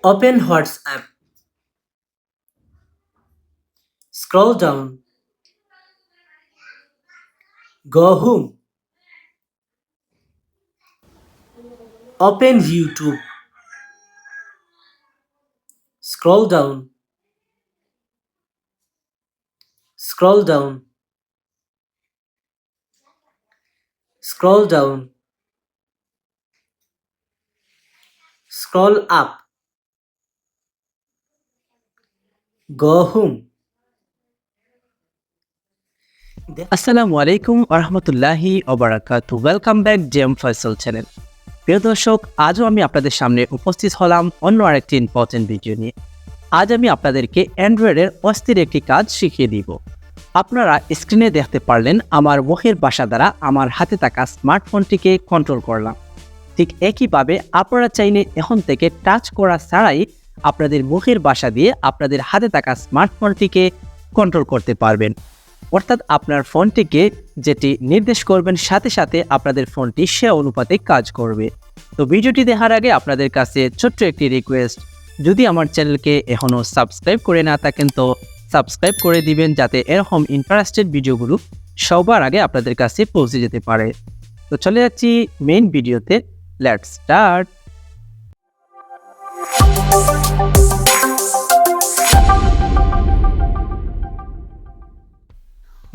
Open WhatsApp. Scroll down. Go home. Open YouTube. Scroll down. Scroll down. Scroll down. Scroll up. Go home. আসসালামু আলাইকুম আরহামতুল্লাহি ওবারাকাতু। Welcome back dmfoysol চ্যানেল। প্রিয় দর্শক, আজও আমি আপনাদের সামনে উপস্থিত হলাম অন্য আরেকটি ইম্পর্টেন্ট ভিডিও নিয়ে। আজ আমি আপনাদেরকে অ্যান্ড্রয়েডের অস্থির একটি কাজ শিখিয়ে দিব। আপনারা স্ক্রিনে দেখতে পারলেন আমার মুখের ভাষা দ্বারা আমার হাতে থাকা স্মার্টফোনটিকে কন্ট্রোল করলাম। ঠিক একইভাবে আপনারা চাইলে এখন থেকে টাচ করা ছাড়াই আপনাদের মুখের ভাষা দিয়ে আপনাদের হাতে থাকা স্মার্টফোনটিকে কন্ট্রোল করতে পারবেন। অর্থাৎ আপনার ফোনটিকে যেটি নির্দেশ করবেন সাথে সাথে আপনাদের ফোনটি সে অনুপাতে কাজ করবে। তো ভিডিওটি দেখার আগে আপনাদের কাছে ছোট্ট একটি রিকোয়েস্ট, যদি আমার চ্যানেলকে এখনও সাবস্ক্রাইব করে না থাকেন তো সাবস্ক্রাইব করে দিবেন, যাতে এরকম ইন্টারেস্টেড ভিডিওগুলো সবার আগে আপনাদের কাছে পৌঁছে যেতে পারে। তো চলে যাচ্ছি মেইন ভিডিওতে। Let's start.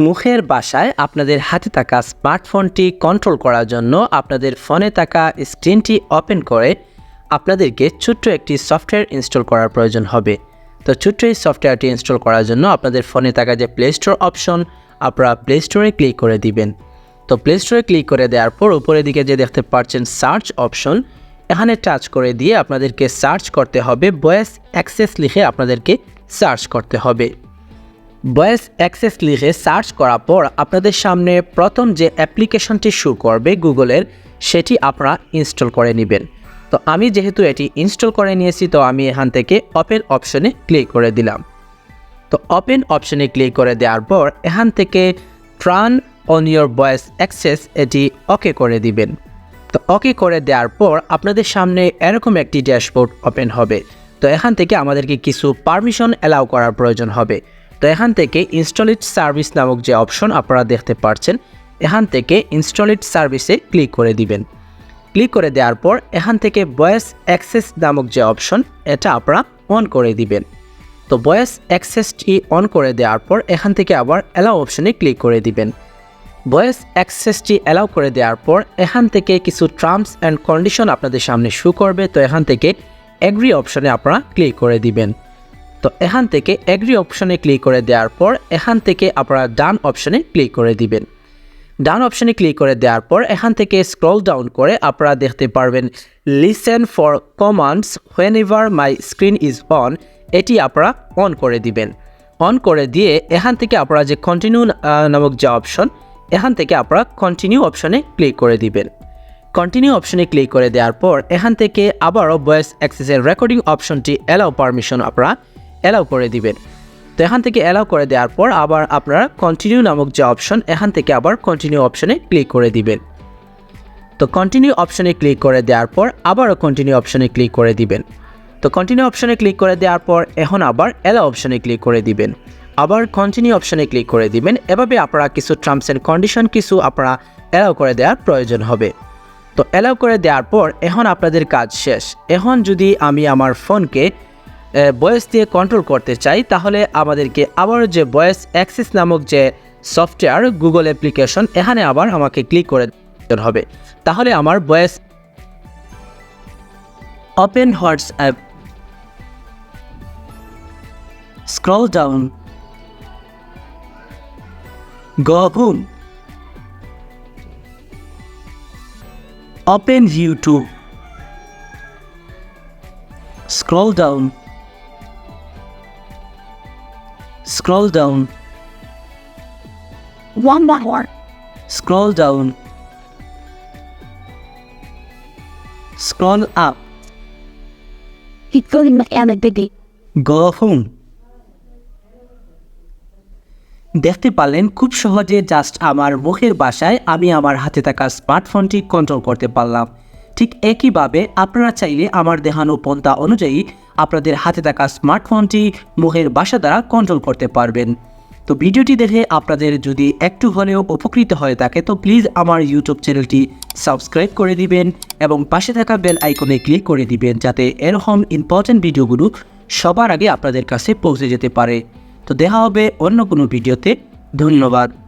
মুখের ভাষায় আপনাদের হাতে থাকা স্মার্টফোনটি কন্ট্রোল করার জন্য আপনাদের ফোনে থাকা স্ক্রিনটি ওপেন করে আপনাদেরকে ছোট্ট একটি সফটওয়্যার ইনস্টল করার প্রয়োজন হবে। তো ছোট্ট এই সফটওয়্যারটি ইনস্টল করার জন্য আপনাদের ফোনে থাকা যে প্লে স্টোর অপশন, আপনারা প্লে স্টোরে ক্লিক করে দিবেন। তো প্লে স্টোরে ক্লিক করে দেওয়ার পর উপরের দিকে যে দেখতে পাচ্ছেন সার্চ অপশন, এখানে টাচ করে দিয়ে আপনাদেরকে সার্চ করতে হবে ভয়েস অ্যাক্সেস লিখে আপনাদেরকে সার্চ করতে হবে। ভয়েস অ্যাক্সেস লিখে সার্চ করার পর আপনাদের সামনে প্রথম যে অ্যাপ্লিকেশনটি শো করবে গুগলের, সেটি আপনারা ইনস্টল করে নেবেন। তো আমি যেহেতু এটি ইনস্টল করে নিয়েছি, তো আমি এখান থেকে ওপেন অপশনে ক্লিক করে দিলাম। তো ওপেন অপশনে ক্লিক করে দেওয়ার পর এখান থেকে turn on your voice access এটি ওকে করে দিবেন। তো ওকে করে দেওয়ার পর আপনাদের সামনে এরকম একটি ড্যাশবোর্ড ওপেন হবে। তো এখান থেকে আমাদেরকে কিছু পারমিশন অ্যালাউ করার প্রয়োজন হবে। তো এখান থেকে ইনস্টলিট সার্ভিস নামক যে অপশন আপনারা দেখতে পাচ্ছেন, এখান থেকে ইনস্টলিট সার্ভিসে ক্লিক করে দিবেন। ক্লিক করে দেওয়ার পর এখান থেকে ভয়েস অ্যাক্সেস নামক যে অপশন, এটা আপনারা অন করে দিবেন। তো ভয়েস অ্যাক্সেসটি অন করে দেওয়ার পর এখান থেকে আবার অ্যালাউ অপশনে ক্লিক করে দিবেন। ভয়েস অ্যাক্সেসটি অ্যালাউ করে দেওয়ার পর এখান থেকে কিছু টার্মস অ্যান্ড কন্ডিশন আপনাদের সামনে শো করবে। তো এখান থেকে এগ্রি অপশনে আপনারা ক্লিক করে দিবেন। তো এখান থেকে এগ্রি অপশনে ক্লিক করে দেওয়ার পর এখান থেকে আপনারা ডান অপশনে ক্লিক করে দিবেন। ডান অপশনে ক্লিক করে দেওয়ার পর এখান থেকে স্ক্রল ডাউন করে আপনারা দেখতে পারবেন listen for commands when ever my screen is on, এটি আপনারা অন করে দিবেন। অন করে দিয়ে এখান থেকে আপনারা যে কন্টিনিউ নামক যে অপশন, এখান থেকে আপনারা কন্টিনিউ অপশনে ক্লিক করে দিবেন। কন্টিনিউ অপশনে ক্লিক করে দেওয়ার পর এখান থেকে আবারও ভয়েস অ্যাক্সেসের রেকর্ডিং অপশনটি অ্যালাউ পারমিশন আপনারা অ্যালাউ করে দিবেন। তো এখান থেকে অ্যালাউ করে দেওয়ার পর আবার আপনারা কন্টিনিউ নামক যে অপশন, এখান থেকে আবার কন্টিনিউ অপশনে ক্লিক করে দিবেন। তো কন্টিনিউ অপশনে ক্লিক করে দেওয়ার পর আবারও কন্টিনিউ অপশনে ক্লিক করে দিবেন। তো কন্টিনিউ অপশনে ক্লিক করে দেওয়ার পর এখন আবার অ্যালাউ অপশনে ক্লিক করে দিবেন। আবার কন্টিনিউ অপশনে ক্লিক করে দিবেন। এভাবে আপনারা কিছু টার্মস অ্যান্ড কন্ডিশন কিছু আপনারা অ্যালাউ করে দেওয়ার প্রয়োজন হবে। তো অ্যালাউ করে দেওয়ার পর এখন আপনাদের কাজ শেষ। এখন যদি আমি আমার ফোনকে ভয়েস দিয়ে কন্ট্রোল করতে চাই, তাহলে আমাদেরকে আবার যে ভয়েস অ্যাক্সেস নামক যে সফটওয়্যার গুগল অ্যাপ্লিকেশন, এখানে আবার আমাকে ক্লিক করে দিতে হবে। তাহলে আমার voice open WhatsApp, scroll down, go home, open YouTube, scroll down, scroll down, One more. scroll down, scroll up, Keep going with Anna Biggie. go home. দেখতে পারলেন খুব সহজে জাস্ট আমার মুখের ভাষায় আমি আমার হাতে থাকা স্মার্টফোনটি কন্ট্রোল করতে পারলাম। ঠিক একইভাবে আপনারা চাইলে আমার দেখানো পন্থা অনুযায়ী আপনাদের হাতে থাকা স্মার্টফোনটি মুখের ভাষা দ্বারা কন্ট্রোল করতে পারবেন। তো ভিডিওটি দেখে আপনাদের যদি একটু হলেও উপকৃত হয়ে থাকে তো প্লিজ আমার ইউটিউব চ্যানেলটি সাবস্ক্রাইব করে দিবেন এবং পাশে থাকা বেল আইকনে ক্লিক করে দিবেন যাতে এরকম ইম্পর্টেন্ট ভিডিওগুলো সবার আগে আপনাদের কাছে পৌঁছে যেতে পারে। তো দেখা হবে অন্য কোনো ভিডিওতে। ধন্যবাদ।